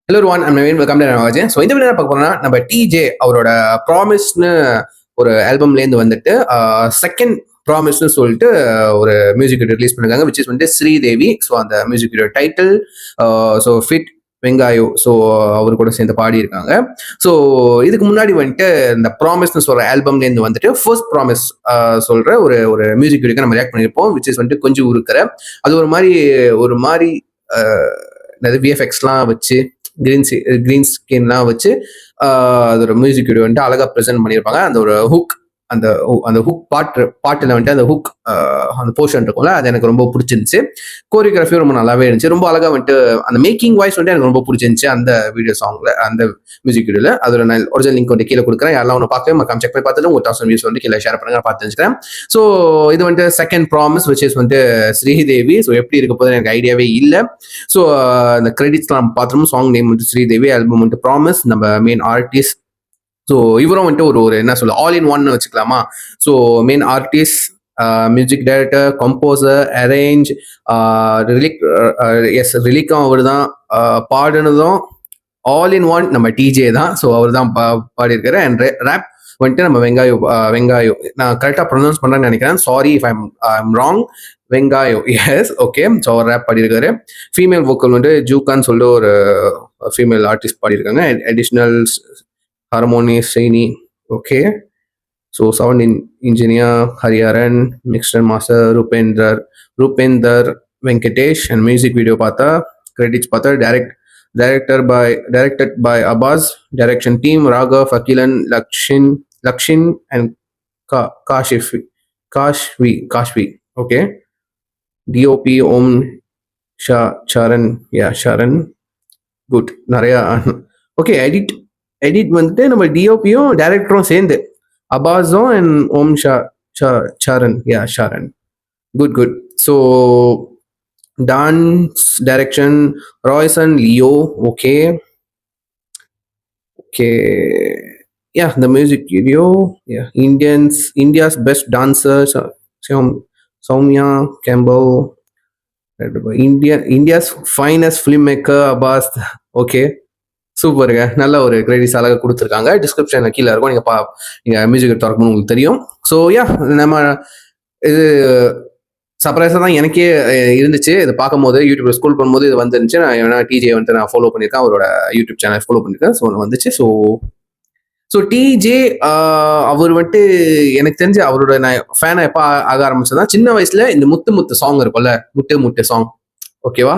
Hello one I'm Naveen welcome to Nagajan. So இந்த video என்ன பார்க்க போறோம்னா நம்ம டிஜே அவரோட ப்ராமிஸ்னு ஒரு ஆல்பம்லேருந்து வந்துட்டு செகண்ட் ப்ராமிஸ்னு சொல்லிட்டு ஒரு மியூசிக் வீடியோ ரிலீஸ் பண்ணிருக்காங்க விச் இஸ் வந்துட்டு ஸ்ரீதேவி. ஸோ அந்த music video title so fit வெங்காயோ. ஸோ அவர் கூட சேர்ந்து பாடியிருக்காங்க. ஸோ இதுக்கு முன்னாடி வந்துட்டு இந்த ப்ராமிஸ்னு சொல்ற ஆல்பம்லேருந்து வந்துட்டு ஃபர்ஸ்ட் ப்ராமிஸ் சொல்ற ஒரு ஒரு மியூசிக் வீடியோக்கு நம்ம ரியாக்ட் பண்ணியிருப்போம் விச் இஸ் வந்துட்டு கொஞ்சம் இருக்கிற அது ஒரு மாதிரி விஎஃப்எக்ஸ்லாம் வச்சு கிரீன் ஸ்கின்லாம் வச்சு அதோட மியூசிக் வீடியோ வந்துட்டு அழகா ப்ரெசென்ட் பண்ணியிருப்பாங்க. அந்த ஒரு ஹுக் அந்த ஹுக் பாட்டில் வந்துட்டு அந்த ஹுக் அந்த போர்ஷன் இருக்கும்ல, அது எனக்கு ரொம்ப பிடிச்சிருந்துச்சு. கோரியோகிராஃபியும் ரொம்ப நல்லாவே இருந்துச்சு. ரொம்ப அழகா வந்துட்டு அந்த மேக்கிங் வாய்ஸ் வந்துட்டு எனக்கு ரொம்ப பிடிச்சிருந்துச்சு அந்த வீடியோ சாங்ல, அந்த மியூசிக் வீடியோல. அதோட நான் ஒரிஜினல் லிங்க் வந்து கீழே கொடுக்குறேன். யாரெல்லாம் ஒன்று பார்க்கவே மறக்காம செக் பண்ணி பார்த்துட்டு ஒரு 1000 வியூஸ் வந்து கீழே ஷேர் பண்ணுங்க, பார்த்து தெரிஞ்சுக்கிறேன். ஸோ இது வந்துட்டு செகண்ட் ப்ராமிஸ் விச் இஸ் வந்துட்டு ஸ்ரீதேவி. ஸோ எப்படி இருக்க போது எனக்கு ஐடியாவே இல்லை. ஸோ அந்த கிரெடிட்ஸ்லாம் பார்த்துரும். சாங் நேம் வந்துட்டு ஸ்ரீதேவி, ஆல்பம் வந்துட்டு ப்ராமிஸ், நம்ம மெயின் ஆர்டிஸ்ட். ஸோ இவரும் வந்துட்டு ஒரு என்ன சொல்ல ஆல் இன் ஒன்னு வச்சுக்கலாமா. So main artist, music director, composer, arrange, ரிலிக்கும் அவர் தான், பாடினதும் ஆல் இன் ஒன் நம்ம டிஜே தான். ஸோ அவர் தான் பாடியிருக்காரு. அண்ட் ரேப் வந்துட்டு நம்ம வெங்காயோ நான் கரெக்டாக ப்ரொனவுன்ஸ் பண்ணுறேன்னு நினைக்கிறேன். Sorry if I'm wrong. வெங்காயோ, எஸ், ஓகே. ஸோ அவர் ரேப் பாடியிருக்காரு. ஃபீமேல் வோக்கல் வந்து ஜூகான்னு சொல்லிட்டு ஒரு ஃபீமேல் ஆர்டிஸ்ட் பாடியிருக்காங்க. Additional harmony Srini, okay. So sound engineer Hariharan, mixer master Rupender Venkatesh. And music video பார்த்தா கிரெடிட்ஸ் பார்த்தா directed by Abbas, direction team Raghav, Akilan, Lakshin and Kashvi, okay. DOP Om Sharan, yeah, Sharan, good. நிறைய okay. Edit வந்துட்டு நம்ம டிஓபியும் டைரக்டரும் சேர்ந்து அபாஸும் and Om Sharan, yeah Sharan, good. So dance direction Raison Leo, okay. Yeah the music video, yeah, India's best dancer Soumya Campbell, India's finest filmmaker Abbas, okay. சூப்பருங்க, நல்ல ஒரு கிரெடிட்ஸ் அழகாக கொடுத்துருக்காங்க. டிஸ்கிரிப்ஷன் கீழே இருக்கும், நீங்கள் மியூசிக் திறக்கணும் உங்களுக்கு தெரியும். ஸோ யா, நம்ம இது சர்ப்ரைஸாக தான் எனக்கே இருந்துச்சு. இது பார்க்கும்போது யூடியூப்ல ஸ்கூல் பண்ணும்போது இது வந்துருந்துச்சு. நான் டிஜே வந்துட்டு நான் ஃபாலோ பண்ணியிருக்கேன், அவரோட யூடியூப் சேனல் ஃபாலோ பண்ணியிருக்கேன். ஸோ வந்துச்சு. ஸோ டிஜே அவர் வந்துட்டு எனக்கு தெரிஞ்சு அவரோட நான் ஃபேனை எப்போ ஆக ஆரம்பிச்சதுன்னா சின்ன வயசுல இந்த முத்து சாங் இருக்கும்ல, முட்டு சாங், ஓகேவா.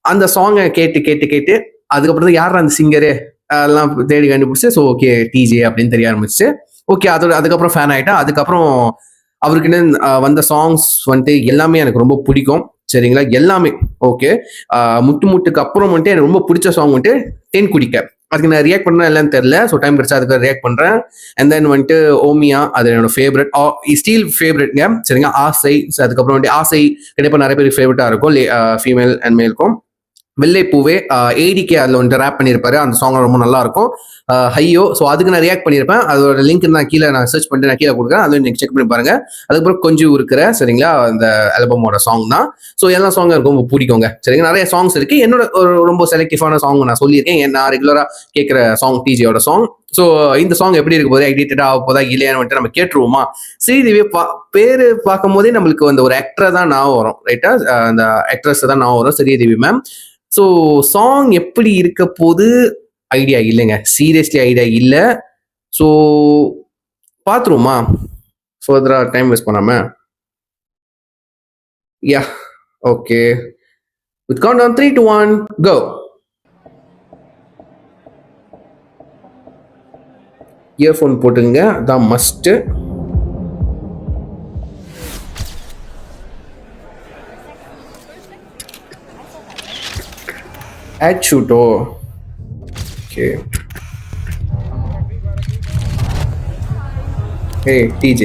அந்த சாங்கை கேட்டு அதுக்கப்புறம் தான் யார் அந்த சிங்கரு அதெல்லாம் தேடி கண்டுபிடிச்சு ஸோ ஓகே டிஜே அப்படின்னு தெரிய ஆரம்பிச்சு. ஓகே, அதுக்கப்புறம் ஃபேன் ஆகிட்டேன். அதுக்கப்புறம் அவருக்குன்னு வந்த சாங்ஸ் வந்துட்டு எல்லாமே எனக்கு ரொம்ப பிடிக்கும், சரிங்களா. எல்லாமே ஓகே. முட்டுக்கு அப்புறம் வந்துட்டு எனக்கு ரொம்ப பிடிச்ச சாங் வந்துட்டு தேன் குடிக்க. அதுக்கு நான் ரியாக்ட் பண்ணேன் இல்லைன்னு தெரியல. ஸோ டைம் கிடைச்சா அதுக்கு ரியாக்ட் பண்ணுறேன். அண்ட் தென் வந்துட்டு ஓமியா, அது என்னோட ஃபேவரட், ஸ்டீல் ஃபேவரட்ங்க, சரிங்களா. ஆசை, அதுக்கப்புறம் வந்துட்டு ஆசை கண்டிப்பாக நிறைய பேருக்கு ஃபேவரட்டாக இருக்கும், ஃபீமேல் அண்ட் மேலுக்கும். வெள்ளை பூவே, ஏடிகே அதில் வந்துட்டு ரேப் பண்ணியிருப்பாரு. அந்த சாங் ரொம்ப நல்லா இருக்கும். ஹையோ, ஸோ அதுக்கு நான் ரியாக்ட் பண்ணியிருப்பேன். அதோட லிங்க் நான் கீழே சர்ச் பண்ணிட்டு நான் கீழே கொடுக்குறேன், அது நீங்கள் செக் பண்ணி பாருங்க. அதுக்கப்புறம் கொஞ்சம் இருக்கிற, சரிங்களா, அந்த ஆல்பமோட சாங் தான். ஸோ எல்லா சாங் எனக்கு ரொம்ப பிடிக்குங்க, சரிங்க. நிறைய சாங்ஸ் இருக்கு. என்னோட ஒரு ரொம்ப செலக்டிவான சாங் நான் சொல்லியிருக்கேன். நான் ரெகுலராக கேட்குற சாங் டிஜியோட சாங். ஸோ இந்த சாங் எப்படி இருக்க போதே, எடிட்டடாக ஆக போதா இல்லையான்னு வந்துட்டு நம்ம கேட்டுருவோமா. ஸ்ரீதேவி பேர் பார்க்கும் போதே நம்மளுக்கு வந்து ஒரு ஆக்டரை தான் ஞாபகம் வரும், ரைட்டா. அந்த ஆக்ட்ரஸ் தான் ஞாபகம் வரும், ஸ்ரீதேவி மேம். ஸோ சாங் எப்படி இருக்க போது ஐடியா இல்லைங்க, சீரியஸ்லி ஐடியா இல்லை. ஸோ பார்த்துருவோமா ஃபர்தரா டைம் வேஸ்ட் பண்ணாம. Yeah, okay. With count down 3 to 1 go. Earphone போட்டுங்க, அதான் must. Ad shoot, oh. Okay. Hey, TJ.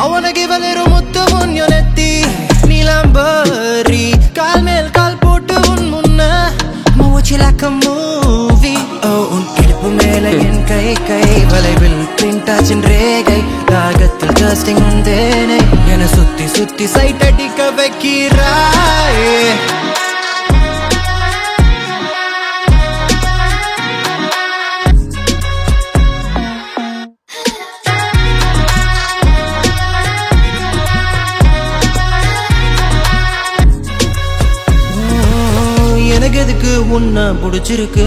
I wanna give a little muttu on your netti, Neelambari, kaal mel kaal pottu un munna கை வளைவில் பிரிண்டாச்சின் ரேகை தாகத்தில் jesting வந்தேனே என சுத்தி side அடிக்க வைக்கிறாயே எனக்கு எதுக்கு உன்னை பிடிச்சிருக்கு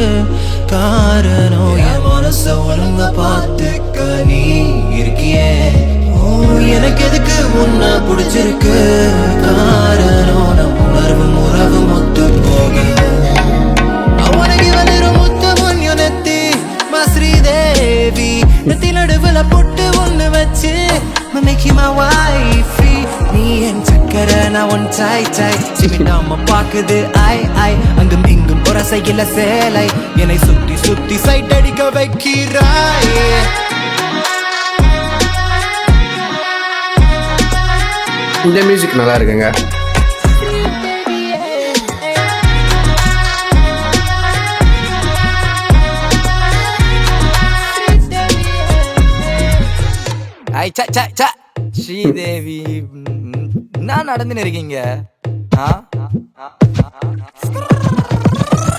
காரணம் என் மனச ஒழுங்க பார்த்துக்க நீ இருக்கியே எனக்கு எதுக்கு உன்னை பிடிச்சிருக்கு காரணம் நம் உறவு மொத்து போக அவனுக்கு வலிரும் முத்தமுன் யுனத்தி ஸ்ரீதேவி நெத்தி நடுவுல பொட்டு ஒண்ணு வச்சு make you my wifey நீ என் சக்கரை நான் உன் சாய் சிமிட்டாம பாக்குது ஐ அங்கும் இங்கும் புறசையில சேலை என்னை சுத்தி சைட் அடிக்க வைக்கிறாயே இந்த மியூசிக் நல்லா இருக்குங்க. ஸ்ரீதேவி என்ன நடந்துன்னு இருக்கீங்க?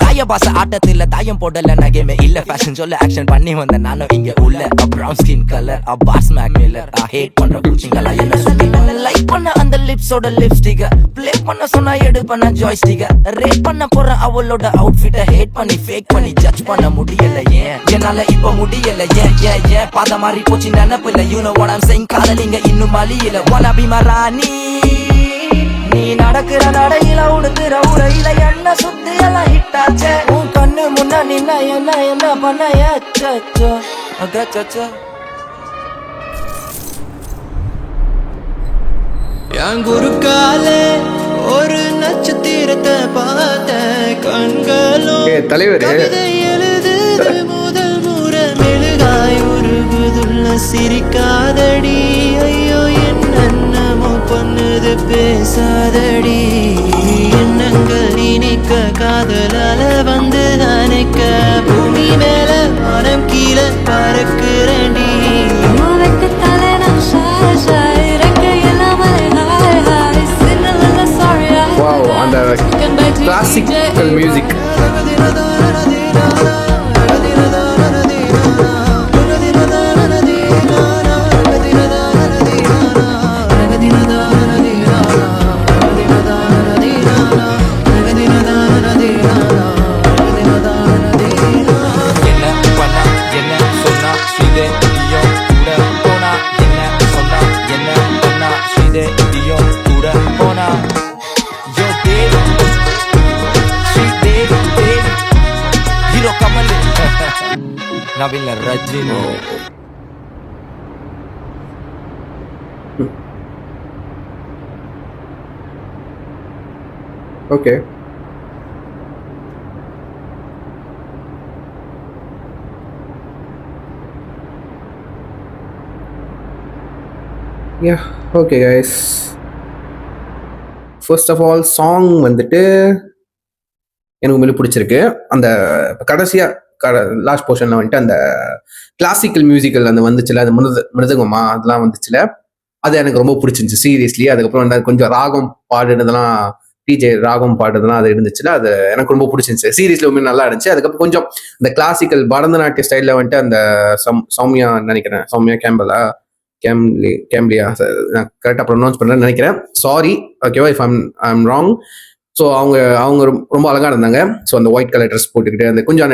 தாய பாச ஆட்டத்துல தாயம் போடல நகைமே இல்ல ஃபேஷன் சொல்ல ஆக்ஷன் பண்ணி வந்த நானும் இங்க உள்ள brown skin colour boss Mac Miller hate பண்ற பூச்சிங்களா என்ன சுத்தி லைக் பண்ண அந்த லிப்ஸோட லிப்ஸ்டிக்க ப்ளே பண்ண சொன்னா எடு பண்ண ஜாய்ஸ்டிக்க ரேட் பண்ண போற அவளோட அவுட்ஃபிட்ட ஹேட் பண்ணி ஃபேக் பண்ணி ஜட்ஜ் பண்ண முடியல ஏன் என்னால இப்ப முடியல ஏன் பாத மாறி போச்சு நினைப்பில்ல you know what I'm saying காதலிங்க இன்னும் மலியில wanna be my ராணி நீ நடக்கிற நடையில உடுக்கிற உடையில என்ன சுத்தி எல்லாம் ஹிட்டாச்சே உன் கண்ணு முன்ன நின்ன என்ன பண்ண என் குறுக்காலே ஒரு நட்சத்திரத்தை பார்த்த கண்களும் தலைவர் கவிதை எழுதுது முதல் முறை மெழுகாய் உருகுதுள்ள சிரிக்காதடி ஐயோ என்னென்னமோ பண்ணுது பேசாதடி எண்ணங்கள் இனிக்க காதலால வந்து அணைக்க பூமி மேல மனம் கீழே பறக்குறேன்டி வாவ் அந்த கிளாசிக்கல் மியூசிக் நவீன Rajini okay yeah okay guys first of all song வந்துட்டு எனக்கு உண்மையிலே பிடிச்சிருக்கு. அந்த கடைசியாக லாஸ்ட் போர்ஷனில் வந்துட்டு அந்த கிளாசிக்கல் மியூசிக்கல் அந்த வந்துச்சுல அந்த மிருதங்கமா அதெல்லாம் வந்துச்சுல அது எனக்கு ரொம்ப பிடிச்சிருந்துச்சு சீரியஸ்லி. அதுக்கப்புறம் அந்த கொஞ்சம் ராகம் பாடுனதெல்லாம் டிஜே ராகம் பாடுறதுலாம் அது இருந்துச்சுல அது எனக்கு ரொம்ப பிடிச்சிருந்துச்சு சீரியஸ்ல உண்மையை நல்லா இருந்துச்சு. அதுக்கப்புறம் கொஞ்சம் இந்த கிளாசிக்கல் பரதநாட்டிய ஸ்டைலில் வந்துட்டு அந்த சௌமியா நினைக்கிறேன் சௌமியா கேம்லியா நான் கரெக்டாக ப்ரொனவுன்ஸ் பண்ணுறேன்னு நினைக்கிறேன். சாரி ஓகேவா இஃப் ஐம் ராங். ஸோ அவங்க ரொம்ப அழகாக இருந்தாங்க. ஸோ அந்த ஒயிட் கலர் ட்ரெஸ் போட்டுக்கிட்டு அந்த கொஞ்சம்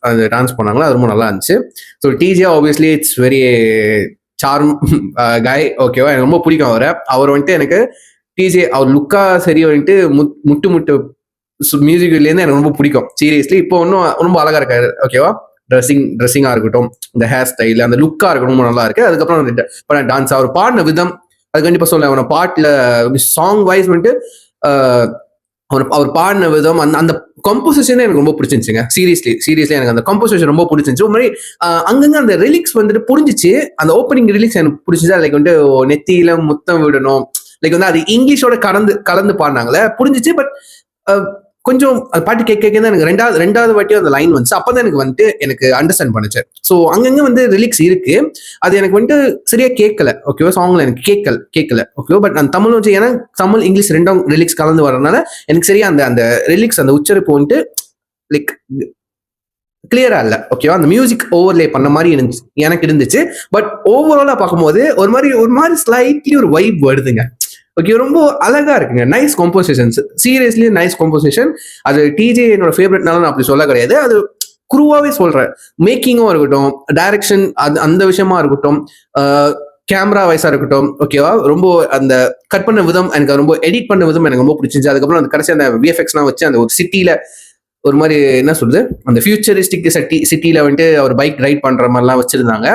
அந்த டான்ஸ் பண்ணாங்களோ அது ரொம்ப நல்லா இருந்துச்சு. So DJ obviously it's very charm guy ஓகேவா எனக்கு ரொம்ப பிடிக்கும் அவர் வந்துட்டு எனக்கு டிஜே அவர் லுக்கா சரி வந்துட்டு முட்டு மியூசிக்லேருந்து எனக்கு ரொம்ப பிடிக்கும் சீரியஸ்லி. இப்போ இன்னும் ரொம்ப அழகாக இருக்காரு ஓகேவா. ட்ரெஸ்ஸிங்காக இருக்கட்டும் இந்த ஹேர் ஸ்டைல் அந்த லுக்காக இருக்கட்டும் ரொம்ப நல்லா இருக்கு. அதுக்கப்புறம் டான்ஸ் அவர் பாடின விதம் அது கண்டிப்பாக சொல்ல அவனை பாட்டில் சாங் வைஸ் வந்துட்டு அவர் பாடின விதம் அந்த கம்போசிஷனே எனக்கு ரொம்ப பிடிச்சிருந்துச்சுங்க. சீரியஸ்லி எனக்கு அந்த கம்போசிஷன் ரொம்ப பிடிச்சிருந்துச்சு. ஒரு மாதிரி அங்கங்க அந்த ரிலிக்ஸ் வந்துட்டு புரிஞ்சிச்சு. அந்த ஓப்பனிங் ரிலிக்ஸ் எனக்கு பிடிச்சிச்சு. லைக் வந்துட்டு நெத்தியில முத்தம் விடணும் லைக் வந்து அது இங்கிலீஷோட கலந்து பாடினாங்களே புரிஞ்சிச்சு. பட் கொஞ்சம் அது பாட்டு கேட்க தான் எனக்கு ரெண்டாவது வாட்டியும் அந்த லைன் வந்துச்சு. அப்பதான் எனக்கு வந்துட்டு எனக்கு அண்டர்ஸ்டாண்ட் பண்ணுச்சு. ஸோ அங்கங்க வந்து ரிலிக்ஸ் இருக்கு, அது எனக்கு வந்துட்டு சரியா கேட்கல. ஓகேவா, சாங்ல எனக்கு கேட்கல. ஓகேவா, பட் நான் தமிழ் வச்சு, ஏன்னா தமிழ் இங்கிலீஷ் ரெண்டும் ரிலிக்ஸ் கலந்து வரதுனால எனக்கு சரியா அந்த ரிலிக்ஸ் அந்த உச்சரிப்பு வந்துட்டு லைக் கிளியரா இல்ல. ஓகேவா, அந்த மியூசிக் ஓவர்லே பண்ண மாதிரி எனக்கு இருந்துச்சு. பட் ஓவராலா பார்க்கும்போது ஒரு மாதிரி ஸ்லைட்லி ஒரு வைப் வருதுங்க. ஓகே, ரொம்ப அழகா இருக்குங்க. Nice compositions, seriously nice composition. அது டிஜே என்னோட ஃபேவரட்னால நான் அப்படி சொல்ல கிடையாது, அது குருவாவே சொல்றேன். மேக்கிங்கும் இருக்கட்டும், டைரக்ஷன் அந்த விஷயமா இருக்கட்டும், கேமரா வைஸா இருக்கட்டும், ஓகேவா, ரொம்ப அந்த கட் பண்ண விதம், எனக்கு ரொம்ப எடிட் பண்ண விதம் எனக்கு ரொம்ப பிடிச்சிருந்துச்சு. அதுக்கப்புறம் அந்த கடைசி அந்த விஎஃப்எக்ஸ்லாம் வச்சு அந்த ஒரு சிட்டில ஒரு மாதிரி என்ன சொல்றது, அந்த ஃபியூச்சரிஸ்டிக் சிட்டில வந்துட்டு அவர் பைக் ரைட் பண்ற மாதிரிலாம் வச்சிருந்தாங்க.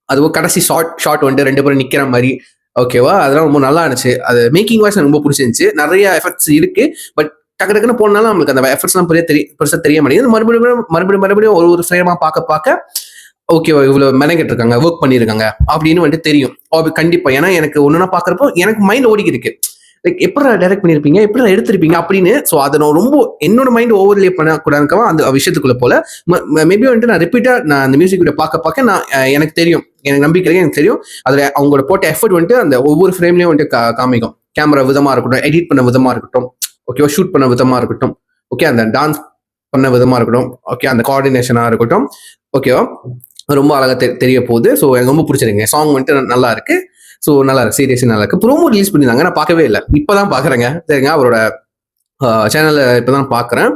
அதுவும் கடைசி ஷார்ட் வந்துட்டு 2 பேரும் நிக்கிற மாதிரி. ஓகேவா, அதெல்லாம் ரொம்ப நல்லா இருந்துச்சு. அது மேக்கிங் வாய்ஸ் எனக்கு ரொம்ப பிடிச்சிருந்துச்சு. நிறைய எஃபெக்ட்ஸ் இருக்கு, பட் டக்குன்னு போனாலும் நம்மளுக்கு அந்த எஃபெக்ட்ஸ்லாம் பெருசா தெரிய மாட்டேங்குது. மறுபடியும் ஒரு ஃப்ரேமா பார்க்க ஓகேவா, இவ்வளவு மெனக்கெட்டு இருக்காங்க, ஒர்க் பண்ணிருக்காங்க அப்படின்னு வந்துட்டு தெரியும். கண்டிப்பா, ஏன்னா எனக்கு ஒண்ணுன்னா பாக்குறப்போ எனக்கு மைண்ட் ஓடிக்கி இருக்கு, லைக் எப்படி டைரக்ட் பண்ணிருப்பீங்க, எப்படி எடுத்திருப்பீங்க அப்படின்னு. ஸோ அதை நான் ரொம்ப என்னோட மைண்ட் ஓவர்லே பண்ணக்கூடாதுக்கவா அந்த விஷயத்துக்குள்ள போல. மேபி வந்துட்டு நான் ரிப்பீட்டா நான் அந்த மியூசிக் வீடியோ பார்க்க நான் எனக்கு தெரியும், எனக்கு நம்பிக்கை எனக்கு தெரியும். அதுல அவங்களோட போட்ட எஃபர்ட் வந்துட்டு அந்த ஒவ்வொரு ஃப்ரேம்லயும் வந்துட்டு காமிக்கும். கேமரா விதமா இருக்கட்டும், எடிட் பண்ண விதமா இருக்கட்டும், ஓகேவா, ஷூட் பண்ண விதமா இருக்கட்டும், ஓகே, அந்த டான்ஸ் பண்ண விதமா இருக்கட்டும், ஓகே, அந்த கோஆர்டினேஷனா இருக்கட்டும், ஓகேவா, ரொம்ப அழகா தெரிய போகுது. ஸோ எனக்கு ரொம்ப பிடிச்சிருங்க. சாங் வந்துட்டு நல்லா இருக்கு. ஸோ நல்லா இருக்கு, சீரியஸா நல்லா இருக்கு. ப்ரோமோ ரிலீஸ் பண்ணிருந்தாங்க, நான் பார்க்கவே இல்லை, இப்பதான் பாக்குறேங்க. சரிங்க, அவரோட சேனல்ல இப்பதான் பாக்குறேன்.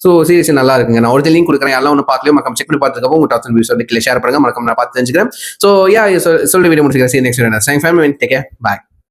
ஸோ சீரியஸா நல்லா இருக்குங்க. நான் ஒரு லிங்க் கொடுக்குறேன், எல்லாம் ஒன்று பார்க்கலையும் மறக்காம செக் பண்ணி பார்த்துக்கப்போ உங்க டாப்ஸ் வியூஸ் வந்து ஷேர் பண்ணுங்க, மறக்காம நான் பார்த்து தெரிஞ்சுக்கிறேன். ஸோ சொல்ற வீடியோ முடிச்சுக்கிறேன். நெக்ஸ்ட் ஃபேமிலி டேக் கேர், பாய்.